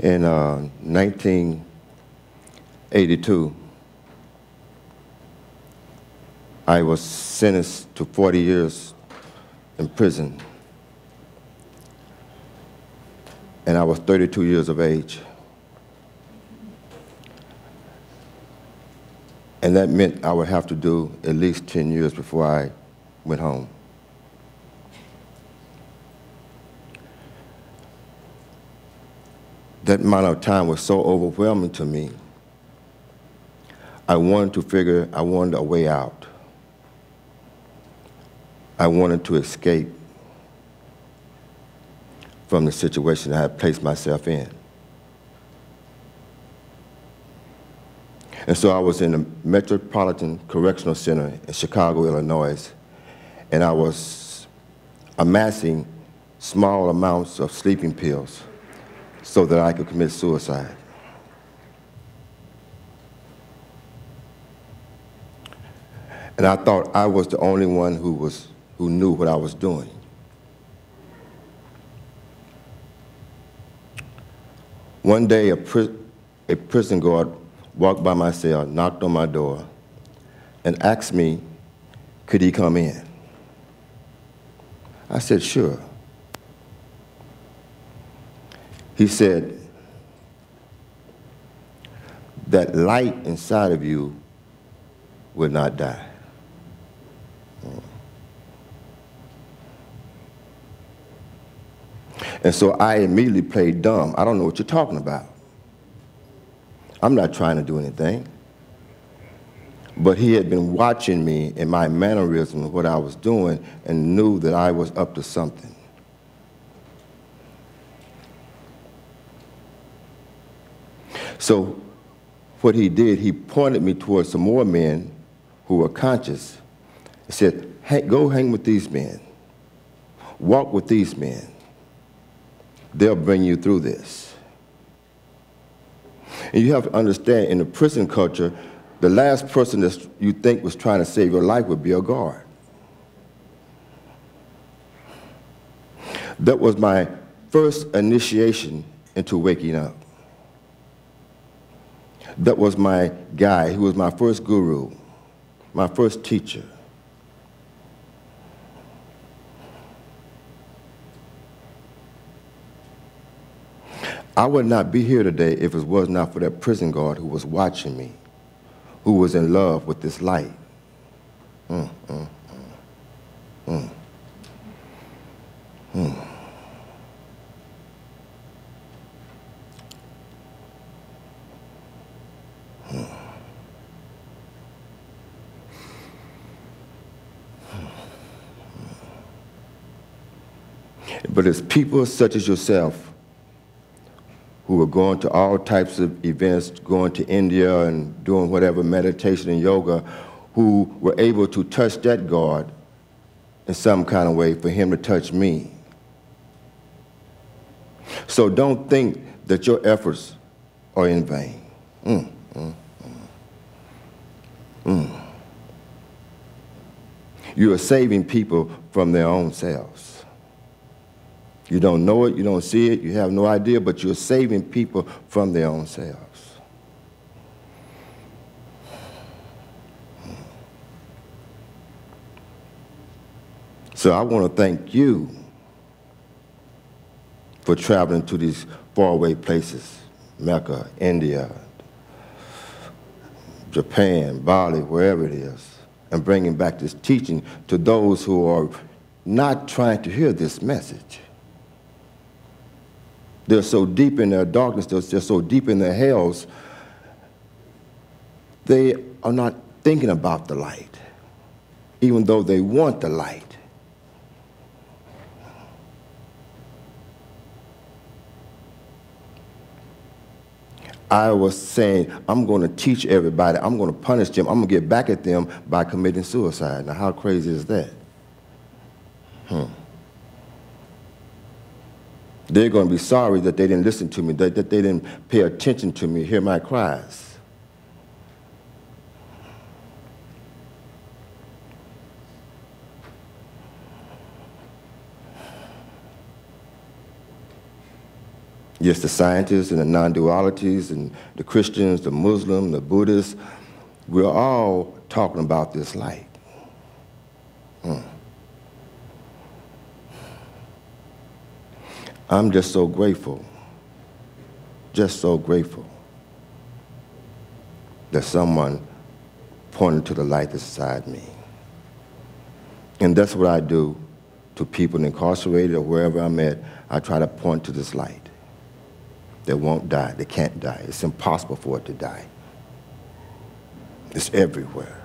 In 1982, I was sentenced to 40 years in prison, and I was 32 years of age. And that meant I would have to do at least 10 years before I went home. That amount of time was so overwhelming to me. I wanted a way out. I wanted to escape from the situation I had placed myself in. And so I was in the Metropolitan Correctional Center in Chicago, Illinois, and I was amassing small amounts of sleeping pills so that I could commit suicide. And I thought I was the only one who knew what I was doing. One day, a prison guard walked by my cell, knocked on my door, and asked me, could he come in? I said, sure. He said, that light inside of you will not die. And so I immediately played dumb. I don't know what you're talking about. I'm not trying to do anything. But he had been watching me and my mannerisms, what I was doing, and knew that I was up to something. So what he did, he pointed me towards some more men who were conscious. He said, hey, go hang with these men. Walk with these men. They'll bring you through this. And you have to understand, in the prison culture, the last person that you think was trying to save your life would be a guard. That was my first initiation into waking up. That was my guy. He was my first guru, my first teacher. I would not be here today if it was not for that prison guard who was watching me, who was in love with this light. But it's people such as yourself who were going to all types of events, going to India and doing whatever meditation and yoga, who were able to touch that God in some kind of way for him to touch me. So don't think that your efforts are in vain. You are saving people from their own selves. You don't know it, you don't see it, you have no idea, but you're saving people from their own selves. So I want to thank you for traveling to these faraway places, Mecca, India, Japan, Bali, wherever it is, and bringing back this teaching to those who are not trying to hear this message. They're so deep in their darkness, they're so deep in their hells, they are not thinking about the light, even though they want the light. I was saying, I'm going to teach everybody, I'm going to punish them, I'm going to get back at them by committing suicide. Now, how crazy is that? They're going to be sorry that they didn't listen to me, that they didn't pay attention to me, hear my cries. Yes, the scientists and the non-dualities and the Christians, the Muslims, the Buddhists, we're all talking about this light. I'm just so grateful that someone pointed to the light that's inside me. And that's what I do to people incarcerated or wherever I'm at. I try to point to this light that won't die, that can't die. It's impossible for it to die. It's everywhere.